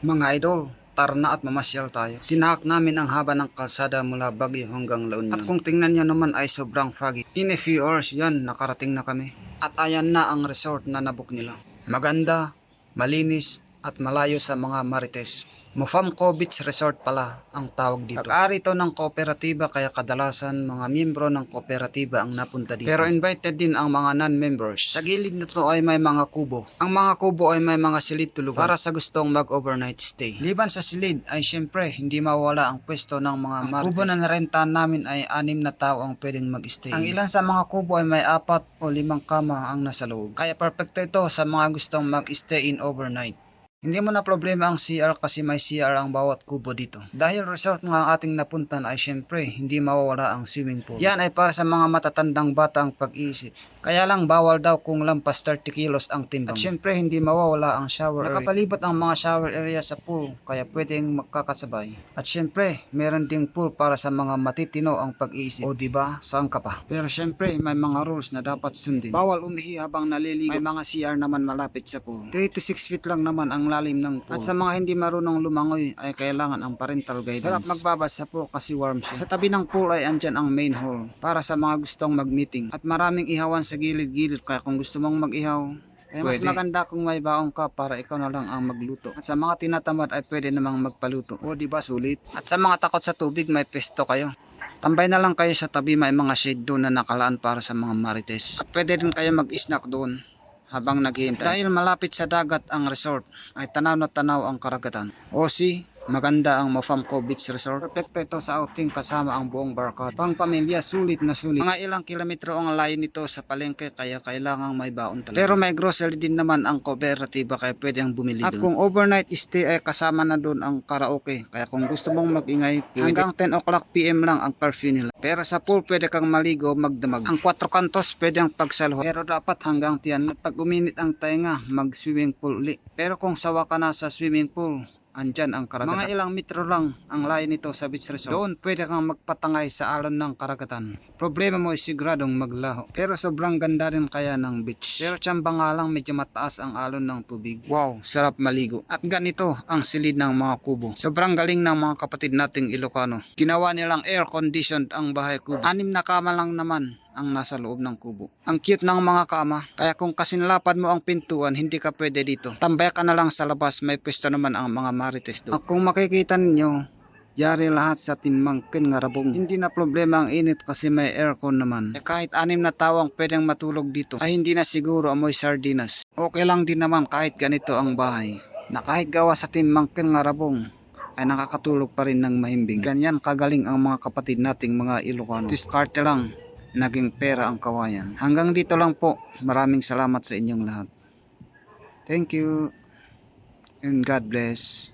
Mga idol, tara na at mamasyal tayo. Tinahak namin ang haba ng kalsada mula Baguio hanggang La Union. At kung tingnan nyo naman ay sobrang foggy. In a few hours yan, nakarating na kami. At ayan na ang resort na nabook nila. Maganda, malinis, at malayo sa mga marites. Mofamco Beach Resort pala ang tawag dito. Pag-ari ito ng kooperatiba kaya kadalasan mga miyembro ng kooperatiba ang napunta dito. Pero invited din ang mga non-members. Sa gilid nito ay may mga kubo. Ang mga kubo ay may mga silid tulugan para sa gustong mag-overnight stay. Liban sa silid ay syempre hindi mawala ang pwesto ng mga marites. Ang kubo na narentahan namin ay 6 na tao ang pwedeng mag-stay. Ang ilan sa mga kubo ay may 4 o 5 kama ang nasa loob. Kaya perfecto ito sa mga gustong mag-stay in overnight. Hindi mo na problema ang CR kasi may CR ang bawat kubo dito. Dahil resort nga ang ating napuntan ay syempre hindi mawawala ang swimming pool. Yan ay para sa mga matatandang bata ang pag-iisip. Kaya lang bawal daw kung lampas 30 kilos ang timbang. At syempre hindi mawawala ang shower area. Nakapalibot ang mga shower area sa pool kaya pwedeng magkakasabay. At syempre meron ding pool para sa mga matitino ang pag-iisip. O diba, saan ka pa? Pero syempre may mga rules na dapat sundin. Bawal umihi habang naliligo. May mga CR naman malapit sa pool. 3 to 6 feet lang naman ang lalim ng pool. At sa mga hindi marunong lumangoy ay kailangan ang parental guidance. Sarap magbabad sa pool kasi warm siya. Sa tabi ng pool ay andyan ang main hall para sa mga gustong mag-meeting. At maraming ihawan sa gilid-gilid kaya kung gusto mong mag-ihaw, ay mas maganda kung may baong ka para ikaw na lang ang magluto. At sa mga tinatamad ay pwede namang magpaluto. O diba sulit? At sa mga takot sa tubig may pesto kayo. Tambay na lang kayo sa tabi, may mga shade doon na nakalaan para sa mga marites. At pwede din kayo mag-snack doon habang naghihintay. Dahil malapit sa dagat ang resort, ay tanaw na tanaw ang karagatan. O maganda ang Mofamco Beach Resort. Perfecto ito sa outing kasama ang buong barkada. Pang pamilya, sulit na sulit. Mga ilang kilometro ang layo nito sa palengke kaya kailangang may baon talaga. Pero may grocery din naman ang kooperatiba kaya pwedeng bumili doon. At kung overnight stay ay kasama na doon ang karaoke. Kaya kung gusto mong mag-ingay, hanggang 10 o'clock PM lang ang curfew nila. Pero sa pool pwede kang maligo, magdamag. Ang 4 kantos pwede ang pagsaluhan. Pero dapat hanggang tiyan. At pag uminit ang tainga, mag-swimming pool uli. Pero kung sawa ka na sa swimming pool, andyan ang karagatan. Mga ilang metro lang ang layo nito sa beach resort. Doon pwede kang magpatangay sa alon ng karagatan. Problema mo ay siguradong maglaho. Pero sobrang ganda rin kaya ng beach. Pero tsamba nga lang medyo mataas ang alon ng tubig. Wow, sarap maligo. At ganito ang silid ng mga kubo. Sobrang galing ng mga kapatid nating Ilocano. Ginawa nilang air conditioned ang bahay kubo. 6 na kama lang naman ang nasa loob ng kubo. Ang cute ng mga kama, kaya kung kasinlapad mo ang pintuan, hindi ka pwede dito. Tambay ka na lang sa labas, may pwesto naman ang mga marites doon. At kung makikita ninyo, yari lahat sa Timangkin nga Rabong. Hindi na problema ang init kasi may aircon naman. Kahit 6 na tawang pwedeng matulog dito, ay hindi na siguro amoy sardinas. Okay lang din naman kahit ganito ang bahay, na kahit gawa sa Timangkin nga Rabong, ay nakakatulog pa rin ng mahimbing. Ganyan kagaling ang mga kapatid nating mga Ilocano. Diskarte lang, naging pera ang kawayan. Hanggang dito lang po. Maraming salamat sa inyong lahat. Thank you and God bless.